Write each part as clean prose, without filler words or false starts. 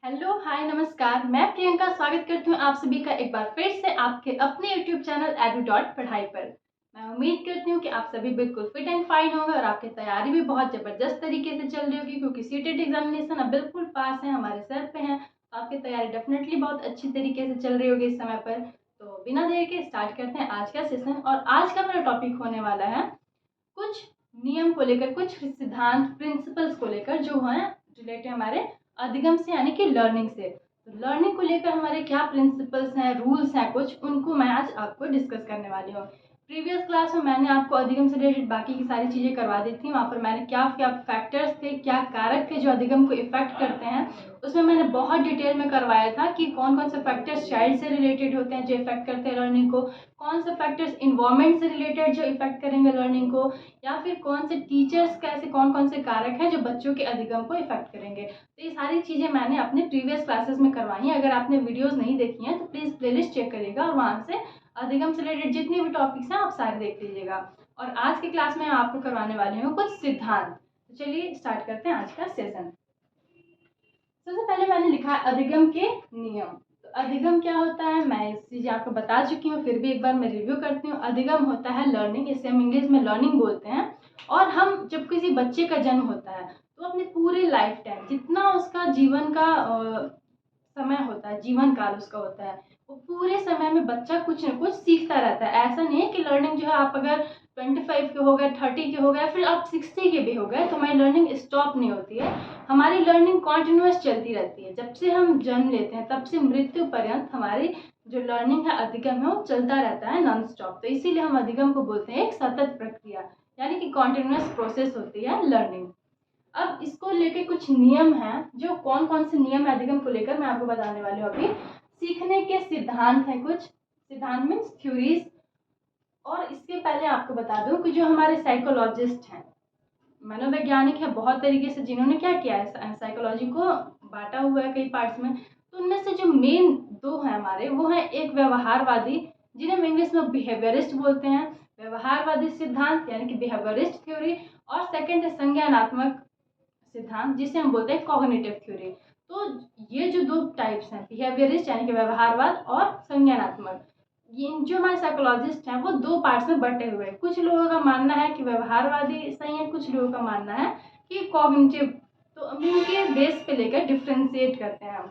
Hello, हाय, नमस्कार। मैं प्रियंका स्वागत करती हूँ आप सभी का एक बार फिर से आपके अपने यूट्यूब चैनल edu.पढ़ाई पर। मैं उम्मीद करती हूँ कि आप सभी बिल्कुल फिट एंड फाइन होंगे और आपकी तैयारी भी बहुत ज़बरदस्त तरीके से चल रही होगी, क्योंकि सीटेट एग्जामिनेशन अब बिल्कुल पास है, हमारे सर पे हैं। तो आपकी तैयारी डेफिनेटली बहुत अच्छी तरीके से चल रही होगी इस समय पर। तो बिना देर के स्टार्ट करते हैं आज का सेशन। और आज का मेरा टॉपिक होने वाला है कुछ नियम को लेकर, कुछ सिद्धांत, प्रिंसिपल्स को लेकर जो हैं रिलेटेड हमारे अधिगम से, यानी कि लर्निंग से। तो लर्निंग को लेकर हमारे क्या प्रिंसिपल्स हैं, रूल्स हैं, कुछ उनको मैं आज आपको डिस्कस करने वाली हूँ। प्रीवियस क्लास में मैंने आपको अधिगम से रिलेटेड बाकी की सारी चीज़ें करवा दी थी। वहाँ पर मैंने क्या क्या फैक्टर्स थे, क्या कारक थे जो अधिगम को इफेक्ट करते हैं, उसमें मैंने बहुत डिटेल में करवाया था कि कौन कौन से फैक्टर्स चाइल्ड से रिलेटेड होते हैं जो इफेक्ट करते हैं लर्निंग को, कौन से फैक्टर्स इन्वायरमेंट से रिलेटेड जो इफेक्ट करेंगे लर्निंग को, या फिर कौन से टीचर्स का ऐसे कौन कौन से कारक हैं जो बच्चों के अधिगम को इफेक्ट करेंगे। तो ये सारी चीज़ें मैंने अपने प्रीवियस क्लासेस में करवाई हैं। अगर आपने वीडियोस नहीं देखी हैं तो प्लीज़ प्लेलिस्ट चेक करिएगा और वहाँ से अधिगम से रिलेटेड जितने भी टॉपिक्स हैं आप सारे देख लीजिएगा। और आज की क्लास में आपको करवाने वाली हूँ कुछ सिद्धांत। तो चलिए स्टार्ट करते हैं आज का सेशन। सबसे पहले मैंने लिखा है अधिगम के नियम। तो अधिगम क्या होता है मैं इस चीज़ आपको बता चुकी हूँ, फिर भी एक बार मैं रिव्यू करती हूँ। अधिगम होता है लर्निंग, इसे हम इंग्लिश में लर्निंग बोलते हैं। और हम जब किसी बच्चे का जन्म होता है तो अपने पूरे लाइफ टाइम जितना उसका जीवन का समय होता है, जीवन काल उसका होता है, वो पूरे समय में बच्चा कुछ न कुछ सीखता रहता है। ऐसा नहीं है कि लर्निंग जो है आप अगर 25 के हो गए, 30 के हो गए, फिर आप 60 के भी हो गए तो हमारी लर्निंग स्टॉप नहीं होती है। हमारी लर्निंग कॉन्टिन्यूअस चलती रहती है। जब से हम जन्म लेते हैं तब से मृत्यु पर्यंत हमारी जो लर्निंग है, अधिगम है, वो चलता रहता है नॉन स्टॉप। तो इसीलिए हम अधिगम को बोलते हैं एक सतत प्रक्रिया, यानी कि कॉन्टिन्यूअस प्रोसेस होती है लर्निंग। अब इसको लेके कुछ नियम हैं, जो कौन कौन से नियम है अधिगम को लेकर मैं आपको बताने वाली हूँ अभी। सीखने के सिद्धांत हैं, कुछ सिद्धांत मीन्स थ्योरीज। और इसके पहले आपको बता दूं कि जो हमारे साइकोलॉजिस्ट हैं, मनोवैज्ञानिक है बहुत तरीके से, जिन्होंने क्या किया है साइकोलॉजी को बांटा हुआ है कई पार्ट्स में। तो उनमें से जो मेन दो हैं हमारे, वो हैं एक व्यवहारवादी, जिन्हें हम इंग्लिश में बिहेवियरिस्ट बोलते हैं, व्यवहारवादी सिद्धांत यानी कि बिहेवियरिस्ट थ्योरी। और सेकंड है संज्ञानात्मक सिद्धांत, जिसे हम बोलते हैं कॉग्निटिव थ्योरी। तो ये जो दो टाइप्स हैं, बिहेवियरिस्ट यानी कि व्यवहारवाद और संज्ञानात्मक, ये जो हमारे साइकोलॉजिस्ट हैं वो दो पार्ट्स में बटे हुए हैं। कुछ लोगों का मानना है कि व्यवहारवादी सही है, कुछ लोगों का मानना है कि कॉग्निटिव। तो हम इनके बेस पे लेकर डिफ्रेंशिएट करते हैं हम।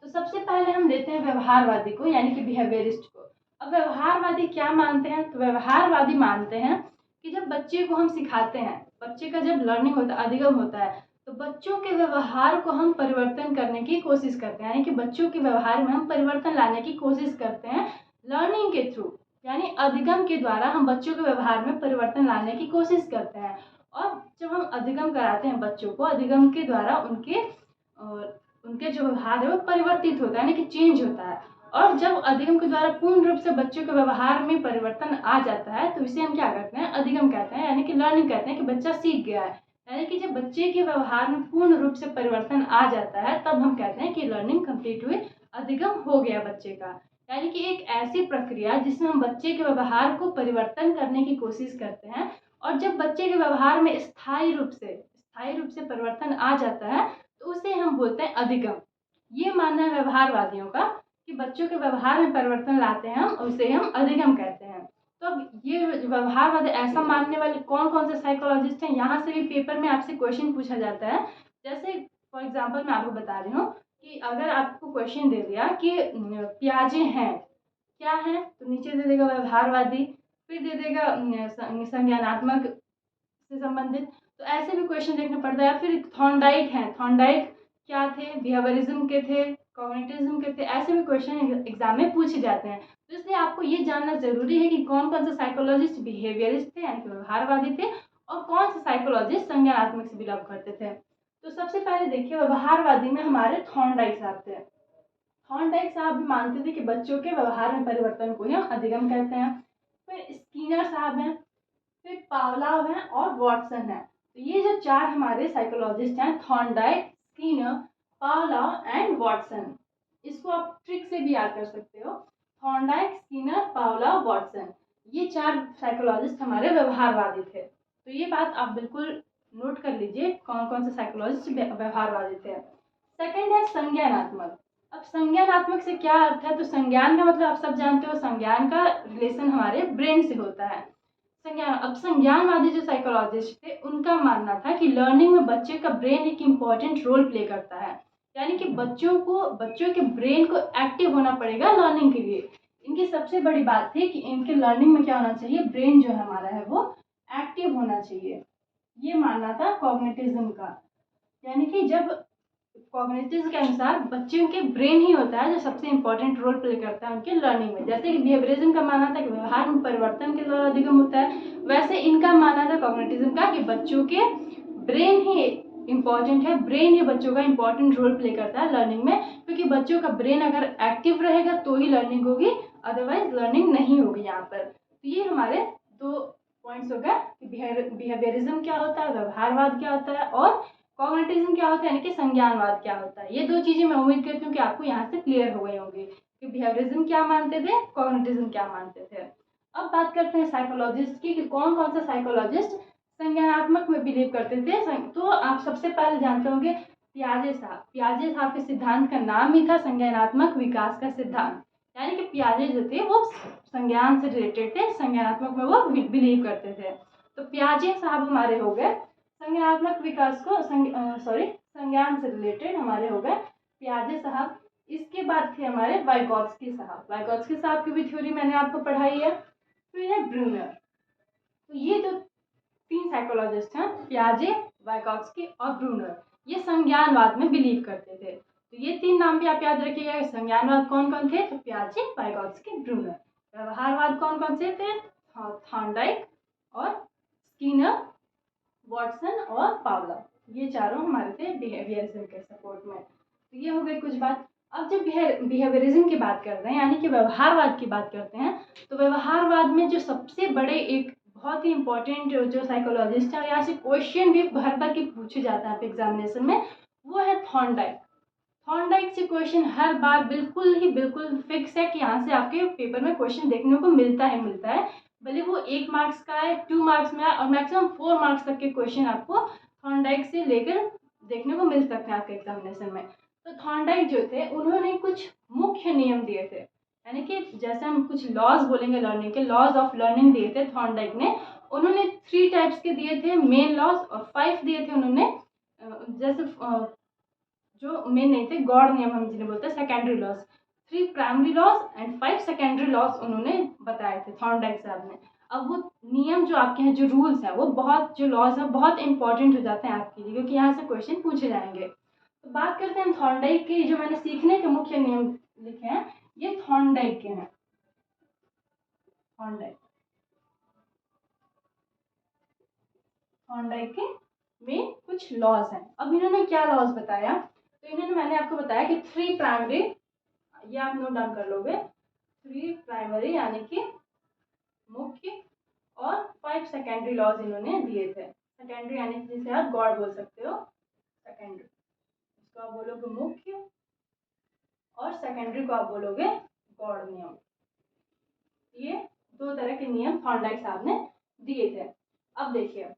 तो सबसे पहले हम लेते हैं व्यवहारवादी को, यानी कि बिहेवियरिस्ट को। अब व्यवहारवादी क्या मानते हैं? तो व्यवहारवादी मानते हैं कि जब बच्चे को हम सिखाते हैं, बच्चे का जब लर्निंग होता है, अधिगम होता है, तो बच्चों के व्यवहार को हम परिवर्तन करने की कोशिश करते हैं, यानी कि बच्चों के व्यवहार में हम परिवर्तन लाने की कोशिश करते हैं लर्निंग के थ्रू, यानी अधिगम के द्वारा हम बच्चों के व्यवहार में परिवर्तन लाने की कोशिश करते हैं। और जब हम अधिगम कराते हैं बच्चों को, अधिगम के द्वारा उनके जो व्यवहार है वो परिवर्तित होता है, यानी कि चेंज होता है। और जब अधिगम के द्वारा पूर्ण रूप से बच्चों के व्यवहार में परिवर्तन आ जाता है तो इसे हम क्या कहते हैं? अधिगम कहते हैं, यानी कि लर्निंग कहते हैं, कि बच्चा सीख गया है। यानी कि जब बच्चे के व्यवहार में पूर्ण रूप से परिवर्तन आ जाता है तब हम कहते हैं कि लर्निंग कंप्लीट हुई, अधिगम हो गया बच्चे का। यानी कि एक ऐसी प्रक्रिया जिसमें हम बच्चे के व्यवहार को परिवर्तन करने की कोशिश करते हैं, और जब बच्चे के व्यवहार में स्थायी रूप से परिवर्तन आ जाता है तो उसे हम बोलते हैं अधिगम। ये मानना है व्यवहारवादियों का कि बच्चों के व्यवहार में परिवर्तन लाते हैं हम, उसे हम अधिगम कहते हैं। तो अब ये व्यवहारवाद ऐसा मानने वाले कौन कौन से साइकोलॉजिस्ट हैं, यहाँ से भी पेपर में आपसे क्वेश्चन पूछा जाता है। जैसे फॉर एग्जांपल मैं आपको बता रही हूँ कि अगर आपको क्वेश्चन दे दिया कि प्याजे हैं, क्या है, तो नीचे दे देगा व्यवहारवादी, फिर दे देगा संज्ञानात्मक से संबंधित। तो ऐसे भी क्वेश्चन देखने पड़ता है। फिर थॉर्नडाइक हैं, थॉर्नडाइक क्या थे? बिहेवियरिज्म के थे, कॉग्निटिज्म के थे। ऐसे भी क्वेश्चन एग्जाम में पूछे जाते हैं। तो इसलिए आपको ये जानना जरूरी है कि कौन कौन से साइकोलॉजिस्ट बिहेवियरिस्ट थे यानी कि व्यवहारवादी थे, और कौन से साइकोलॉजिस्ट संज्ञानात्मक से बिलोंग करते थे। तो सबसे पहले देखिए, व्यवहारवादी में हमारे थॉर्नडाइक साहब थे। थॉर्नडाइक साहब भी मानते थे कि बच्चों के व्यवहार में परिवर्तन को ही हम अधिगम कहते हैं। फिर स्किनर साहब हैं, फिर पावलोव हैं और वॉटसन है। तो ये जो चार हमारे साइकोलॉजिस्ट हैं, Thorndike, Skinner, Pavlov and Watson, इसको आप ट्रिक से भी याद कर सकते हो। थॉर्नडाइक, स्किनर, पावलोव, वॉटसन, ये चार साइकोलॉजिस्ट हमारे व्यवहारवादी थे। तो ये बात आप बिल्कुल नोट कर लीजिए, कौन कौन से साइकोलॉजिस्ट व्यवहारवादी थे। सेकंड है संज्ञानात्मक। अब संज्ञानात्मक से क्या अर्थ है, तो संज्ञान का मतलब आप सब जानते हो, संज्ञान का रिलेशन हमारे ब्रेन से होता है। संज्ञान, अब संज्ञानवादी जो साइकोलॉजिस्ट थे उनका मानना था कि लर्निंग में बच्चे का ब्रेन एक इम्पॉर्टेंट रोल प्ले करता है, यानी कि बच्चों के ब्रेन को एक्टिव होना पड़ेगा लर्निंग के लिए। इनकी सबसे बड़ी बात थी कि इनके लर्निंग में क्या होना चाहिए, ब्रेन जो है हमारा है वो एक्टिव होना चाहिए। ये मानना था कॉग्निटिज्म का, यानी कि जब कॉग्निटिव के अनुसार बच्चों के ब्रेन ही होता है जो सबसे इंपॉर्टेंट रोल प्ले करता है उनके लर्निंग में। जैसे कि बिहेवियरिज्म का मानना था कि व्यवहार में परिवर्तन के द्वारा अधिगम होता है, वैसे इनका मानना था कॉग्निटिज्म का कि बच्चों के ब्रेन ही इंपॉर्टेंट है, ब्रेन ही बच्चों का इंपॉर्टेंट रोल प्ले करता है लर्निंग में, क्योंकि बच्चों का ब्रेन अगर एक्टिव रहेगा तो ही लर्निंग होगी, अदरवाइज लर्निंग नहीं होगी यहाँ पर। तो ये हमारे दो पॉइंट्स हो गए कि बिहेवियरिज्म क्या होता है, व्यवहारवाद क्या होता है, और कॉग्निटिज्म क्या होता है यानी कि संज्ञानवाद क्या होता है। ये दो चीजें मैं उम्मीद करती हूँ कि आपको यहाँ से क्लियर हो गई होंगी कि बिहेवियरिज्म क्या मानते थे, कॉग्निटिज्म क्या मानते थे। अब बात करते हैं साइकोलॉजिस्ट की कि कौन कौन सा साइकोलॉजिस्ट संज्ञानात्मक में बिलीव करते थे। तो आप सबसे पहले जानते होंगे पियाजे साहब। पियाजे साहब के सिद्धांत का नाम ही था संज्ञानात्मक विकास का सिद्धांत, यानी कि पियाजे जो थे वो संज्ञान से रिलेटेड थे, संज्ञानात्मक में वो बिलीव करते थे। तो पियाजे साहब हमारे हो गए संज्ञानात्मक विकास को संज्ञान से रिलेटेड हमारे हो गए पियाजे साहब। इसके बाद थे हमारे वाइगोत्स्की साहब। वाइगोत्स्की साहब की भी थ्योरी मैंने आपको पढ़ाई है। फिर है ब्रूनर। तो ये जो तीन साइकोलॉजिस्ट हैं, पियाजे, वाइगोत्स्की और ब्रूनर, ये संज्ञानवाद में बिलीव करते थे। तो ये तीन नाम भी आप याद रखिएगा। संज्ञानवाद कौन कौन थे, तो पियाजे, वाइगोत्स्की, ब्रूनर। व्यवहारवाद कौन कौन से थे, थॉर्नडाइक और स्किनर, वॉटसन और पावला। ये चारों हमारे थे बिहेवियरिज्म के सपोर्ट में। तो ये हो गई कुछ बात। अब जब बिहेवियरिज्म की बात करते हैं यानी कि व्यवहारवाद की बात करते हैं, तो व्यवहारवाद में जो सबसे बड़े एक बहुत ही इंपॉर्टेंट जो साइकोलॉजिस्ट है, यहाँ से क्वेश्चन भी भर भर के पूछे जाता है एग्जामिनेशन में, वो है थॉर्नडाइक। थॉर्नडाइक से क्वेश्चन हर बार बिल्कुल फिक्स है कि यहाँ से आपके पेपर में क्वेश्चन देखने को मिलता है, भले वो 1 मार्क्स का है, 2 मार्क्स में है, और मैक्सिमम 4 मार्क्स तक के क्वेश्चन आपको थॉर्नडाइक से लेकर देखने को मिल सकते हैं आपके एग्जामिनेशन में। तो थॉर्नडाइक जो थे उन्होंने कुछ मुख्य नियम दिए थे, यानी कि जैसे हम कुछ लॉज बोलेंगे लर्निंग के, लॉज ऑफ लर्निंग दिए थे थॉर्नडाइक ने। उन्होंने 3 टाइप्स के दिए थे मेन लॉज, और 5 दिए थे उन्होंने जैसे जो मेन नहीं थे, गॉड नियम हम जिन्हें बोलते हैं, secondary laws. 3 primary laws and 5 secondary laws उन्होंने बताए थे थॉर्नडाइक साहब ने। अब वो नियम जो आपके हैं, जो रूल्स हैं, वो बहुत, जो लॉज हैं बहुत इंपॉर्टेंट हो जाते हैं आपके लिए, क्योंकि यहाँ से क्वेश्चन पूछे जाएंगे। तो बात करते हैं थॉर्नडाइक के, जो मैंने सीखने के मुख्य नियम लिखे हैं, ये थॉर्नडाइक के हैं। थॉर्नडाइक के में कुछ लॉज हैं। अब इन्होंने क्या लॉज बताया, तो इन्होंने, मैंने आपको बताया कि 3 प्राइमरी, ये आप नोट डाउन कर लोगे, 3 प्राइमरी यानी कि मुख्य, और 5 सेकेंडरी लॉज इन्होंने दिए थे। सेकेंडरी यानी कि जिसे आप गॉड बोल सकते हो, सेकेंडरी, इसको आप बोलोगे मुख्य, और सेकेंडरी को आप बोलोगे गॉड नियम। ये 2 तरह के नियम थॉर्नडाइक साहब ने दिए थे। अब देखिए,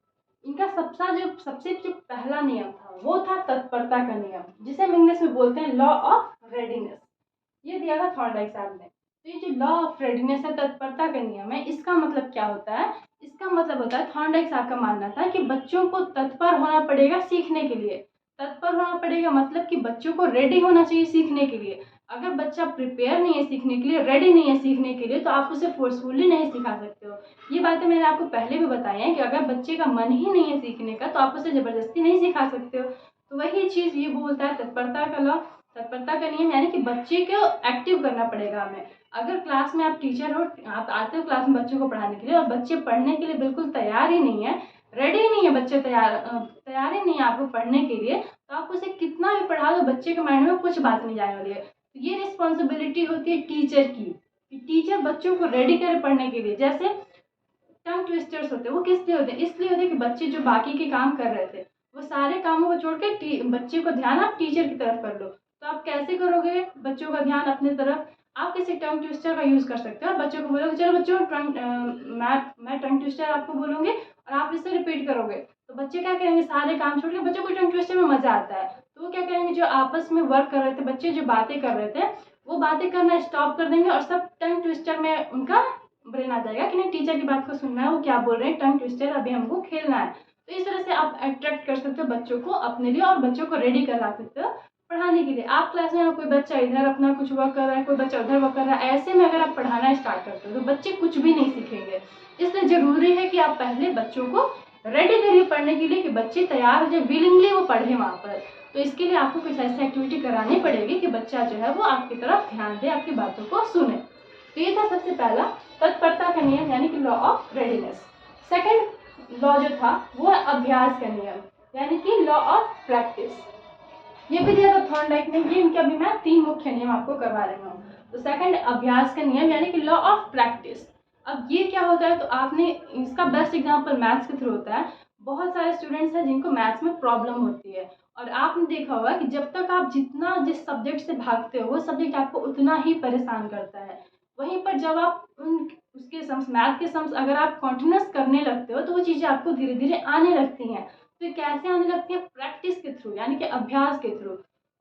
इनका सबसे जो पहला नियम था वो था तत्परता का नियम, जिसे हम इंग्लिश में बोलते हैं लॉ ऑफ रेडीनेस। ये दिया था थॉर्नडाइक साहब ने। तो ये जो लॉ ऑफ रेडीनेस है, तत्परता का नियम है, इसका मतलब क्या होता है, इसका मतलब होता है, थॉर्नडाइक साहब का मानना था कि बच्चों को तत्पर होना पड़ेगा सीखने के लिए। तत्पर होना पड़ेगा मतलब कि बच्चों को रेडी होना चाहिए सीखने के लिए। अगर बच्चा प्रिपेयर नहीं है सीखने के लिए, रेडी नहीं है सीखने के लिए, तो आप उसे फोर्सफुली नहीं सिखा सकते हो। ये बातें मैंने आपको पहले भी बताई हैं कि अगर बच्चे का मन ही नहीं है सीखने का, तो आप उसे ज़बरदस्ती नहीं सिखा सकते हो। तो वही चीज़ ये बोलता है तत्परता का लॉ, तत्परता का नियम, यानी कि बच्चे को एक्टिव करना पड़ेगा हमें। अगर क्लास में आप टीचर हो, आप आते हो क्लास में बच्चों को पढ़ाने के लिए, और बच्चे पढ़ने के लिए बिल्कुल तैयार ही नहीं है, रेडी ही नहीं है बच्चे, तैयार ही नहीं है आपको पढ़ने के लिए, तो आप उसे कितना भी पढ़ा दो, बच्चे के माइंड में कुछ बात नहीं जाने वाली है। तो ये रिस्पॉन्सिबिलिटी होती है टीचर की, कि टीचर बच्चों को रेडी करे पढ़ने के लिए। जैसे टंग ट्विस्टर्स होते हैं, वो किस लिए होते हैं, इसलिए होते हैं कि बच्चे जो बाकी के काम कर रहे थे, वो सारे कामों को छोड़ के बच्चे को ध्यान आप टीचर की तरफ कर लो। तो आप कैसे करोगे बच्चों का ध्यान अपने तरफ, आप किसी टंग ट्विस्टर का यूज़ कर सकते हो, और बच्चों को बोलोगे चलो बच्चों मैं टंग ट्विस्टर आपको बोलूँगी और आप इसे रिपीट करोगे, तो बच्चे क्या करेंगे, सारे काम छोड़ के, बच्चों को टंग ट्विस्टर में मज़ा आता है, तो वो क्या करेंगे, जो आपस में वर्क कर रहे थे बच्चे, जो बातें कर रहे थे, वो बातें करना स्टॉप कर देंगे और सब टंग ट्विस्टर में उनका ब्रेन आ जाएगा कि नहीं टीचर की बात को सुनना है, वो क्या बोल रहे हैं, टंग ट्विस्टर, अभी हमको खेलना है। तो इस तरह से आप अट्रैक्ट कर सकते हो बच्चों को अपने लिए और बच्चों को रेडी करा सकते हो पढ़ाने के लिए। आप क्लास में कोई बच्चा इधर अपना कुछ वर्क कर रहा है, कोई बच्चा उधर वर्क कर रहा है, ऐसे में अगर आप पढ़ाना स्टार्ट करते हो तो बच्चे कुछ भी नहीं सीखेंगे। इसलिए ज़रूरी है कि आप पहले बच्चों को रेडी करिए पढ़ने के लिए, कि बच्चे तैयार हो जाए, विलिंगली वो पढ़े वहाँ पर। तो इसके लिए आपको कुछ ऐसी एक्टिविटी करानी पड़ेगी कि बच्चा जो है वो आपकी तरफ ध्यान दे, आपकी बातों को सुने। तो ये था सबसे पहला तत्परता का नियम, यानी कि law of readiness. Second law जो था वो है अभ्यास का नियम, यानी कि लॉ ऑफ प्रैक्टिस। ये भी दिया था थॉर्नडाइक ने, ये इनके अभी मैं 3 मुख्य नियम आपको करवा रही हूँ। तो सेकंड अभ्यास का नियम, यानी कि लॉ ऑफ प्रैक्टिस। अब ये क्या होता है, तो आपने इसका बेस्ट एग्जांपल मैथ्स के थ्रू होता है। बहुत सारे स्टूडेंट्स हैं जिनको मैथ्स में प्रॉब्लम होती है, और आपने देखा होगा कि जब तक आप जितना जिस सब्जेक्ट से भागते हो वो सब्जेक्ट आपको उतना ही परेशान करता है। वहीं पर जब आप उसके सम्स, मैथ के सम्स अगर आप कॉन्टिन्यूस करने लगते हो तो वो चीज़ें आपको धीरे धीरे आने लगती हैं। तो ये कैसे आने लगती है, प्रैक्टिस के थ्रू, यानी कि अभ्यास के थ्रू।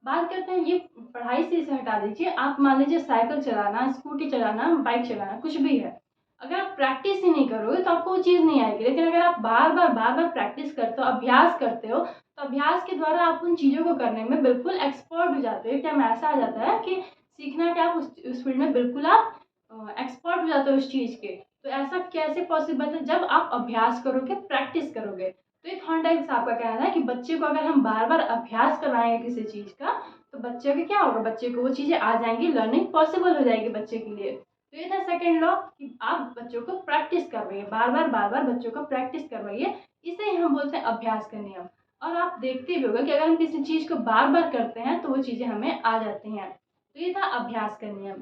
बात करते हैं, ये पढ़ाई से इसे हटा दीजिए, आप मान लीजिए साइकिल चलाना, स्कूटी चलाना, बाइक चलाना, कुछ भी है, अगर आप प्रैक्टिस ही नहीं करोगे तो आपको वो चीज़ नहीं आएगी। लेकिन अगर आप बार बार प्रैक्टिस करते हो, अभ्यास करते हो, तो अभ्यास के द्वारा आप उन चीज़ों को करने में बिल्कुल एक्सपर्ट हो जाते हो। क्या ऐसा आ जाता है कि सीखना क्या, आप उस फील्ड में बिल्कुल आप एक्सपर्ट हो जाते हो उस चीज़ के। तो ऐसा कैसे पॉसिबल है, जब आप अभ्यास करोगे, प्रैक्टिस करोगे। तो एक हॉन्डाइक साहब का कहना है कि बच्चे को अगर हम बार बार अभ्यास करवाएंगे किसी चीज़ का, तो बच्चे को क्या होगा, बच्चे को वो चीज़ें आ जाएंगी, लर्निंग पॉसिबल हो जाएगी बच्चे के लिए। तो ये था सेकेंड लॉ, कि आप बच्चों को प्रैक्टिस करवाइए, बार बार बच्चों को प्रैक्टिस करवाइए। इसे ही हम बोलते हैं अभ्यास का नियम। और आप देखते भी होगा कि अगर हम किसी चीज़ को बार बार करते हैं तो वो चीज़ें हमें आ जाती हैं। तो ये था अभ्यास का नियम।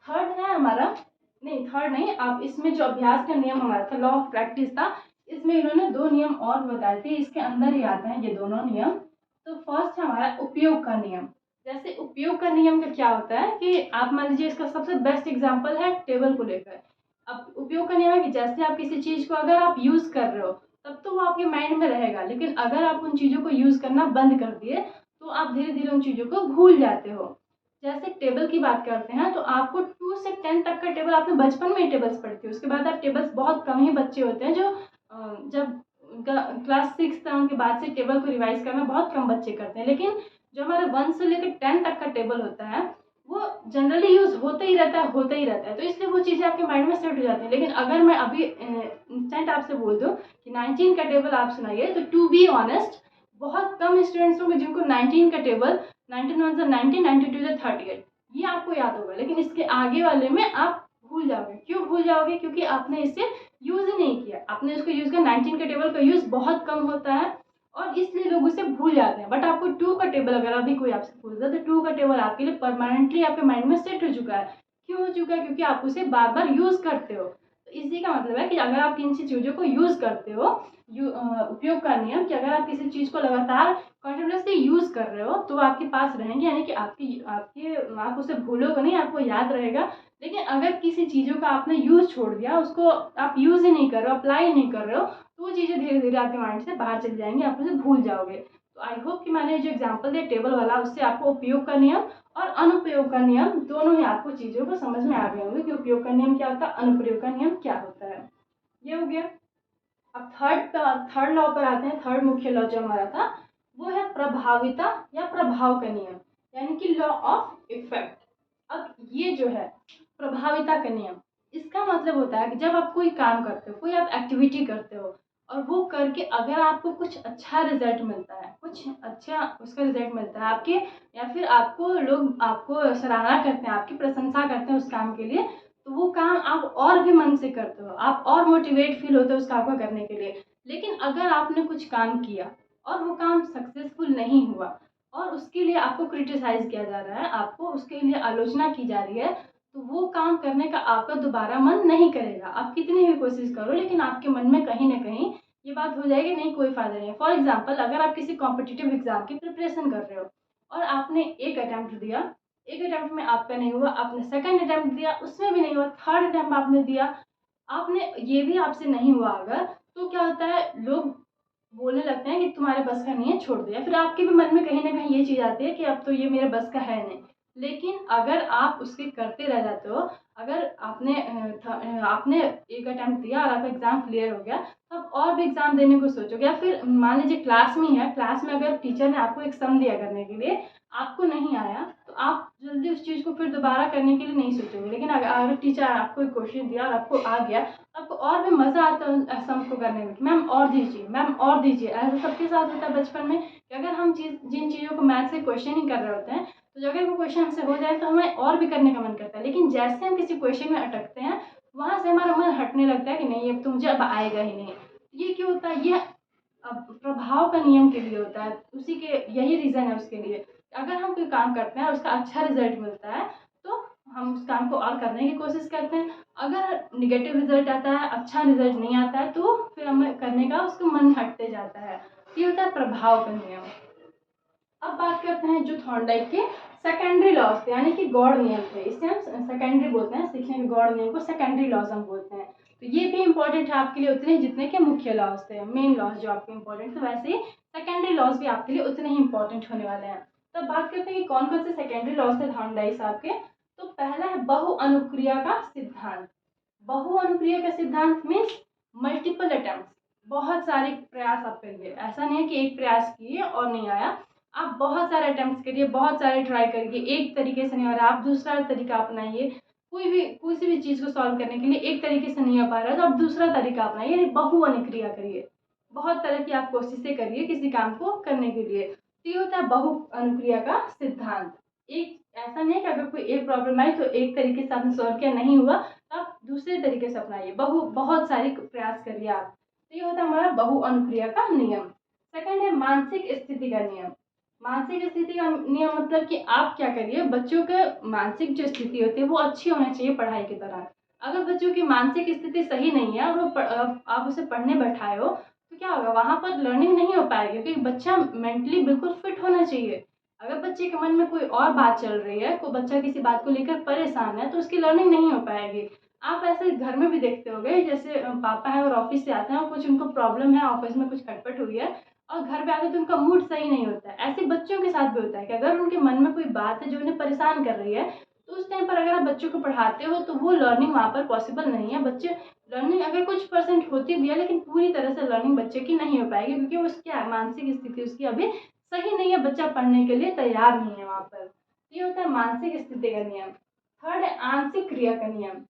थर्ड है हमारा, नहीं थर्ड नहीं, आप इसमें जो अभ्यास का नियम हमारा था, लॉ ऑफ प्रैक्टिस था, इसमें इन्होंने 2 नियम और बताए थे, इसके अंदर ही आते हैं ये दोनों नियम। तो फर्स्ट है हमारा उपयोग का नियम। जैसे उपयोग का नियम का क्या होता है कि आप मान लीजिए, इसका सबसे बेस्ट एग्जांपल है टेबल को लेकर। अब उपयोग का नियम है कि जैसे आप किसी चीज़ को अगर आप यूज़ कर रहे हो तब तो वो आपके माइंड में रहेगा, लेकिन अगर आप उन चीज़ों को यूज़ करना बंद कर दिए तो आप धीरे धीरे उन चीज़ों को भूल जाते हो। जैसे टेबल की बात करते हैं, तो आपको 2 से 10 तक का टेबल, आपने बचपन में ही टेबल्स पढ़ी थी, उसके बाद आप टेबल्स, बहुत कम ही बच्चे होते हैं जो जब उनका क्लास 6 7 के बाद से टेबल को रिवाइज करना बहुत कम बच्चे करते हैं। लेकिन जो हमारे 1 से लेकर 10 तक का टेबल होता है वो जनरली यूज़ होता ही रहता है, होता ही रहता है। तो इसलिए वो चीज़ें आपके माइंड में सेट हो जाती हैं। लेकिन अगर मैं अभी इंस्टेंट आपसे बोल दूँ कि 19 का टेबल आप सुनाइए, तो टू बी ऑनेस्ट बहुत कम स्टूडेंट्स होंगे जिनको 19 का टेबल, 19 1 19, 92 38, ये आपको याद होगा। लेकिन इसके आगे वाले में आप भूल जाओगे। क्यों भूल जाओगे? क्योंकि आपने इसे यूज़ ही नहीं किया। आपने इसको यूज़ किया, 19 का टेबल का यूज़ बहुत कम होता है और इसलिए लोग उसे भूल जाते हैं। बट आपको 2 का टेबल, अगर अभी कोई आपसे पूछता है, तो 2 का टेबल आपके लिए परमानेंटली आपके माइंड में सेट हो चुका है। क्यों हो चुका है? क्योंकि आप उसे बार बार यूज़ करते हो। तो इसी का मतलब है कि अगर आप किसी चीज़ों को यूज़ करते हो, उपयोग का नियम, कि अगर आप किसी चीज़ को लगातार कंटिन्यूसली यूज़ कर रहे हो तो वो आपके पास रहेंगे, यानी कि आप उसे भूलोगे नहीं, आपको याद रहेगा। लेकिन अगर किसी चीज़ों का आपने यूज़ छोड़ दिया, उसको आप यूज़ ही नहीं कर रहे हो, अप्लाई ही नहीं कर रहे हो, तो वो चीज़ें धीरे धीरे आपके माइंड से बाहर चली जाएंगी, आप उसे भूल जाओगे। तो आई होप कि मैंने जो एग्जाम्पल दिया टेबल वाला, उससे आपको उपयोग का नियम और अनुप्रयोग का नियम दोनों ही आपको चीज़ों को समझ में आ गए होंगे कि उपयोग का नियम क्या होता है, अनुप्रयोग का नियम क्या होता है। ये हो गया। अब थर्ड लॉ पर आते हैं। थर्ड मुख्य लॉ जो हमारा था वो है प्रभाविता या प्रभाव का नियम, यानी कि लॉ ऑफ इफेक्ट। अब ये जो है प्रभाविता का नियम, इसका मतलब होता है कि जब आप कोई काम करते हो, कोई आप एक्टिविटी करते हो और वो करके अगर आपको कुछ अच्छा रिजल्ट मिलता है, कुछ अच्छा उसका रिजल्ट मिलता है आपके, या फिर आपको लोग आपको सराहना करते हैं, आपकी प्रशंसा करते हैं उस काम के लिए, तो वो काम आप और भी मन से करते हो, आप और मोटिवेट फील होते हो उस काम को करने के लिए। लेकिन अगर आपने कुछ काम किया और वो काम सक्सेसफुल नहीं हुआ और उसके लिए आपको क्रिटिसाइज किया जा रहा है, आपको उसके लिए आलोचना की जा रही है, तो वो काम करने का आपका दोबारा मन नहीं करेगा। आप कितनी भी कोशिश करो, लेकिन आपके मन में कहीं ना कहीं ये बात हो जाएगी, नहीं कोई फायदा नहीं है। फॉर एग्जाम्पल, अगर आप किसी कॉम्पिटिटिव एग्जाम की प्रिपरेशन कर रहे हो और आपने एक अटैम्प्ट दिया, एक अटैम्प्ट में आपका नहीं हुआ, आपने सेकंड अटैम्प्ट दिया, उसमें भी नहीं हुआ, थर्ड अटैम्प्ट आपने दिया, आपने ये भी आपसे नहीं हुआ, अगर तो क्या होता है, लोग बोलने लगते हैं कि तुम्हारे बस का नहीं है, छोड़ दो, या फिर आपके भी मन में कहीं न कहीं ये चीज़ आती है कि अब तो ये मेरे बस का है नहीं। लेकिन अगर आप उसके करते रह जाते हो, अगर आपने एक अटेम्प्ट दिया और आपका एग्ज़ाम क्लियर हो गया, तो आप और भी एग्ज़ाम देने को सोचोगे। या फिर मान लीजिए क्लास में ही है, क्लास में अगर टीचर ने आपको एक सम दिया करने के लिए, आपको नहीं आया, तो आप जल्दी उस चीज़ को फिर दोबारा करने के लिए नहीं सोचोगे। लेकिन अगर टीचर आपको एक क्वेश्चन दिया और आपको आ गया, आपको और भी मज़ा आता है उन सम को करने में कि मैम और दीजिए, मैम और दीजिए। ऐसा सबके साथ होता है बचपन में कि अगर हम जिन चीज़ों को मैथ से क्वेश्चन ही कर रहे होते हैं, तो अगर वो क्वेश्चन हमसे हो जाए तो हमें और भी करने का मन करता है। लेकिन जैसे हम किसी क्वेश्चन में अटकते हैं, वहाँ से हमारा मन हटने लगता है कि नहीं, अब तो मुझे अब आएगा ही नहीं। ये क्यों होता है? ये प्रभाव का नियम के लिए होता है, उसी के यही रीज़न है उसके लिए। अगर हम कोई काम करते हैं और उसका अच्छा रिज़ल्ट मिलता है, तो हम उस काम को और करने की कोशिश करते हैं। अगर नेगेटिव रिज़ल्ट आता है, अच्छा रिज़ल्ट नहीं आता है, तो फिर हमें करने का उसका मन हटते जाता है। ये होता है प्रभाव का नियम। अब बात करते हैं जो थॉर्नडाइक के सेकेंडरी लॉज थे, यानी कि गॉड नियम थे। इसे हम सेकेंडरी बोलते हैं, सीखने के गॉड नियम को सेकेंडरी लॉज हम बोलते हैं। तो ये भी इंपॉर्टेंट है आपके लिए उतने ही जितने के मुख्य लॉज थे, मेन लॉज जो आपके इंपॉर्टेंट थे, वैसे ही सेकेंडरी लॉज भी आपके लिए उतने ही इंपॉर्टेंट होने वाले हैं। तो बात करते हैं कि कौन कौन से सेकेंडरी लॉज थे थॉर्नडाइक साहब के। तो पहला है बहु अनुक्रिया का सिद्धांत। बहु अनुक्रिया का सिद्धांत मीन्स मल्टीपल अटेम्प्ट, बहुत सारे प्रयास आप करिए। ऐसा नहीं है कि एक प्रयास किए और नहीं आया, आप बहुत सारे अटेम्प्ट करिए, बहुत सारे ट्राई करिए, एक तरीके से नहीं हो रहा, आप दूसरा तरीका अपनाइए। कोई सी भी चीज़ को सॉल्व करने के लिए एक तरीके से नहीं हो पा रहा है, तो आप दूसरा तरीका अपनाइए, यानी बहु अनुक्रिया करिए। बहुत तरह की आप कोशिशें करिए किसी काम को करने के लिए। तो ये होता है बहु अनुक्रिया का सिद्धांत। एक ऐसा नहीं है कि अगर कोई एक प्रॉब्लम आई तो एक तरीके से आपने सॉल्व किया, नहीं हुआ तो आप दूसरे तरीके से अपनाइए, बहुत सारे प्रयास करिए आप। तो ये होता है हमारा बहु अनुक्रिया का नियम। सेकंड है मानसिक स्थिति का नियम। मानसिक स्थिति का नियम मतलब कि आप क्या करिए, बच्चों के मानसिक जो स्थिति होती है वो अच्छी होनी चाहिए पढ़ाई के दौरान। अगर बच्चों की मानसिक स्थिति सही नहीं है और आप उसे पढ़ने बैठाए हो, तो क्या होगा, वहाँ पर लर्निंग नहीं हो पाएगी, क्योंकि बच्चा मेंटली बिल्कुल फिट होना चाहिए। अगर बच्चे के मन में कोई और बात चल रही है, कोई बच्चा किसी बात को लेकर परेशान है, तो उसकी लर्निंग नहीं हो पाएगी। आप ऐसे घर में भी देखते होंगे, जैसे पापा है और ऑफिस से आते हैं और कुछ उनको प्रॉब्लम है, ऑफिस में कुछ खटपट हुई है और घर पे आते तो उनका मूड सही नहीं होता है। ऐसे बच्चों के साथ भी होता है कि अगर उनके मन में कोई बात है जो उन्हें परेशान कर रही है, तो उस टाइम पर अगर आप बच्चों को पढ़ाते हो तो वो लर्निंग वहाँ पर पॉसिबल नहीं है। बच्चे लर्निंग अगर कुछ परसेंट होती भी है, लेकिन पूरी तरह से लर्निंग बच्चे की नहीं हो पाएगी, क्योंकि उसकी मानसिक स्थिति उसकी अभी सही नहीं है, बच्चा पढ़ने के लिए तैयार नहीं है वहाँ पर। ये होता है मानसिक स्थिति का नियम। थर्ड है आंशिक क्रिया का नियम।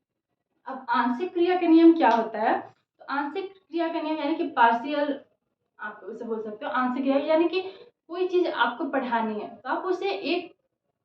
अब आंशिक क्रिया का नियम क्या होता है? तो आंशिक क्रिया का नियम यानी कि पार्शियल, आप उसे बोल सकते हो आंशिक क्रिया, यानी कि कोई चीज़ आपको पढ़ानी है तो आप उसे एक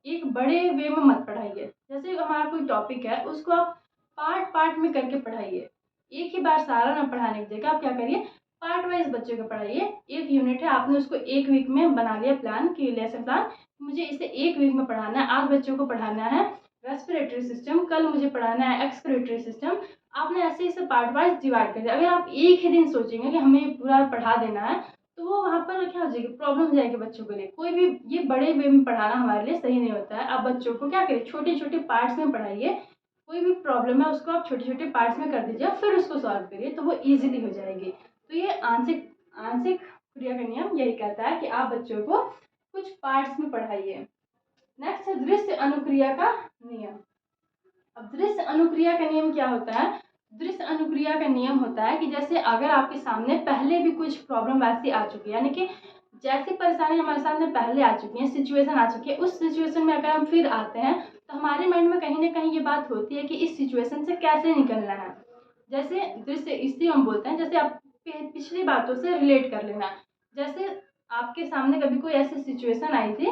एक बड़े वे में मत पढ़ाइए। जैसे हमारा कोई टॉपिक है, उसको आप पार्ट पार्ट में करके पढ़ाइए। एक ही बार सारा ना पढ़ाने की जगह आप क्या करिए, पार्ट वाइज बच्चों को पढ़ाइए। एक यूनिट है, आपने उसको एक वीक में बना लिया प्लान कि लेसन प्लान, मुझे इसे एक वीक में पढ़ाना है। आज बच्चों को पढ़ाना है रेस्पिरेटरी सिस्टम, कल मुझे पढ़ाना है एक्सक्रीटरी सिस्टम। आपने ऐसे इसे पार्ट वाइज डिवाइड कर दिया। अगर आप एक ही दिन सोचेंगे कि हमें पूरा पढ़ा देना है, तो वो वहाँ पर क्या हो जाएगी, प्रॉब्लम हो जाएगी बच्चों के लिए। कोई भी ये बड़े वे में पढ़ाना हमारे लिए सही नहीं होता है। आप बच्चों को क्या करिए, छोटे छोटे पार्ट्स में पढ़ाइए। कोई भी प्रॉब्लम है उसको आप छोटे छोटे पार्ट्स में कर दीजिए, फिर उसको सॉल्व करिए, तो वो ईजिली हो जाएगी। तो ये आंशिक आंशिक क्रिया का नियम यही कहता है कि आप बच्चों को कुछ पार्ट्स में पढ़ाइए। नेक्स्ट है दृश्य अनुक्रिया का नियम। अब दृश्य अनुक्रिया का नियम क्या होता है? दृश्य अनुक्रिया का नियम होता है कि जैसे अगर आपके सामने पहले भी कुछ प्रॉब्लम वैसी आ चुकी है, यानी कि जैसी परेशानी हमारे सामने पहले आ चुकी है, सिचुएशन आ चुकी है, उस सिचुएशन में अगर हम फिर आते हैं, तो हमारे माइंड में कहीं ना कहीं ये बात होती है कि इस सिचुएशन से कैसे निकलना है। जैसे दृश्य इसी हम बोलते हैं, जैसे आप पिछली बातों से रिलेट कर लेना। जैसे आपके सामने कभी कोई ऐसी सिचुएशन आई थी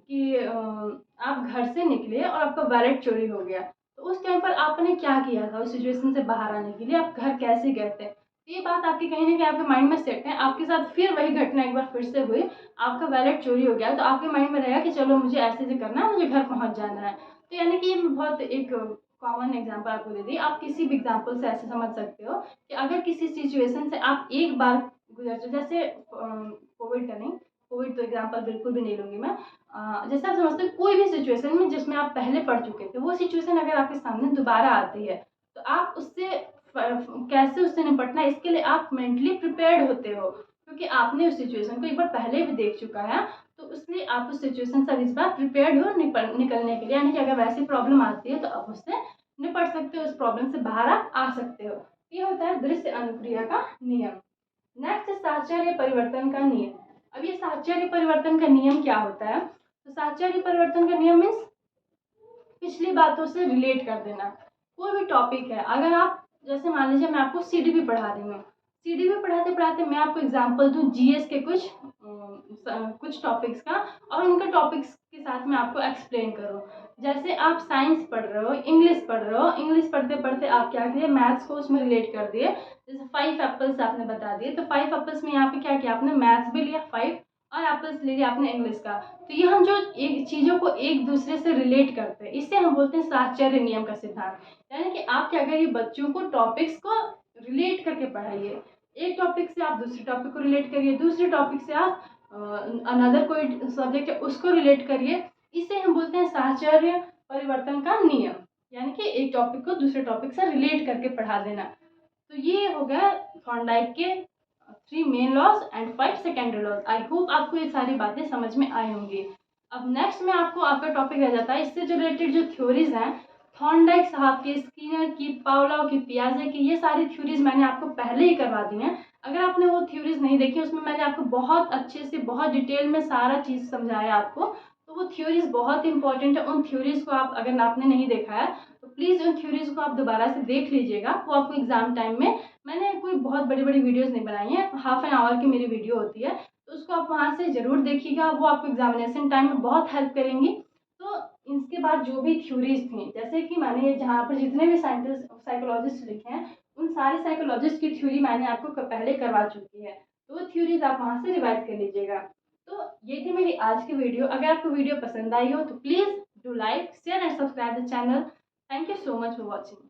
कि आप घर से निकले और आपका वॉलेट चोरी हो गया, तो उस टाइम पर आपने क्या किया था? उस सिचुएशन से बाहर आने के लिए आप घर कैसे गए थे? तो ये बात आपकी कहीं न कहीं आपके माइंड में सेट है। आपके साथ फिर वही घटना एक बार फिर से हुई, आपका वॉलेट चोरी हो गया, तो आपके माइंड में रहेगा कि चलो मुझे ऐसे-ऐसे करना है, मुझे घर पहुँच जाना है। तो यानी कि ये बहुत एक कॉमन एग्ज़ाम्पल आपको दे दी। आप किसी भी एग्ज़ाम्पल से ऐसे समझ सकते हो कि अगर किसी सिचुएशन से आप एक बार गुज़र जाओ, जैसे कोविड का नहीं, कोविड तो एग्ज़ाम्पल बिल्कुल भी नहीं लूँगी मैं। जैसे आप समझते हो कोई भी सिचुएशन में जिसमें आप पहले पढ़ चुके थे, वो सिचुएशन अगर आपके सामने दोबारा आती है, तो आप उससे कैसे उससे निपटना है, इसके लिए आप मेंटली प्रिपेयर्ड होते हो। क्योंकि आपने उस सिचुएशन को एक बार पहले भी देख चुका है, तो इसलिए आप उस सिचुएशन से इस बार प्रिपेयर्ड हो निकलने के लिए, यानी कि अगर वैसी प्रॉब्लम आती है तो आप उससे निपट सकते हो, उस प्रॉब्लम से बाहर आप आ सकते हो। ये होता है दृश्य अनुक्रिया का नियम। नेक्स्ट है साहचर्य परिवर्तन का नियम। अब ये साहचर्य परिवर्तन का नियम क्या होता है? तो साहचर्य परिवर्तन का नियम मीन्स पिछली बातों से रिलेट कर देना। कोई भी टॉपिक है, अगर आप जैसे मान लीजिए मैं आपको सीडीपी पढ़ा रही हूँ, सीडीपी पढ़ाते पढ़ाते मैं आपको एग्जांपल दूँ जीएस के कुछ टॉपिक्स का, और उनके टॉपिक्स के साथ मैं आपको एक्सप्लेन करूँ। जैसे आप साइंस पढ़ रहे हो, इंग्लिश पढ़ रहे हो, इंग्लिश पढ़ते पढ़ते आप क्या किए, मैथ्स को उसमें रिलेट कर दिए। जैसे 5 एप्पल्स आपने बता दिए, तो 5 एप्पल्स में यहाँ पे क्या किया आपने, मैथ्स भी लिया 5 और एप्पल्स ले लिया आपने इंग्लिश का। तो ये हम जो एक चीज़ों को एक दूसरे से रिलेट करते हैं, इससे हम बोलते हैं साहचर्य नियम का सिद्धांत। यानी कि आप क्या करिए, बच्चों को टॉपिक्स को रिलेट करके पढ़ाइए। एक टॉपिक से आप दूसरे टॉपिक को रिलेट करिए, दूसरे टॉपिक से आप अनदर कोई सब्जेक्ट है उसको रिलेट करिए। इसे हम बोलते हैं साहचर्य परिवर्तन का नियम, यानी कि एक टॉपिक को दूसरे टॉपिक से रिलेट करके पढ़ा देना। तो ये हो गया थॉर्नडाइक के 3 main laws and 5 secondary laws. I hope आपको ये सारी बातें समझ में आई होंगी। अब नेक्स्ट में आपको आपका टॉपिक रह जाता है इससे जो रिलेटेड जो थ्योरीज हैं, थॉर्नडाइक साहब की, स्किनर की, पावलोव की, पियाजे की, ये सारी थ्योरीज मैंने आपको पहले ही करवा दी हैं। अगर आपने वो थ्योरीज नहीं देखी, उसमें मैंने आपको बहुत अच्छे से बहुत डिटेल में सारा चीज़ समझाया आपको। तो वो थ्योरीज बहुत इंपॉर्टेंट है। उन थ्योरीज को आप अगर आपने नहीं देखा है तो प्लीज़ उन थ्योरीज को आप दोबारा से देख लीजिएगा। वो आपको एग्जाम टाइम में, मैंने कोई बहुत बड़ी बड़ी वीडियोज़ नहीं बनाई हैं, हाफ एन आवर की मेरी वीडियो होती है, तो उसको आप वहाँ से ज़रूर देखिएगा। वो आपको एग्जामिनेशन टाइम में बहुत हेल्प करेंगी। तो इसके बाद जो भी थ्योरीज थी, जैसे कि मैंने ये जहाँ पर जितने भी साइकोलॉजिस्ट लिखे हैं, उन सारे साइकोलॉजिस्ट की थ्योरी मैंने आपको पहले करवा चुकी है। तो वो थ्योरीज आप वहाँ से रिवाइज कर लीजिएगा। तो ये थी मेरी आज की वीडियो। अगर आपको वीडियो पसंद आई हो तो please do like, share and subscribe the channel. Thank you so much for watching.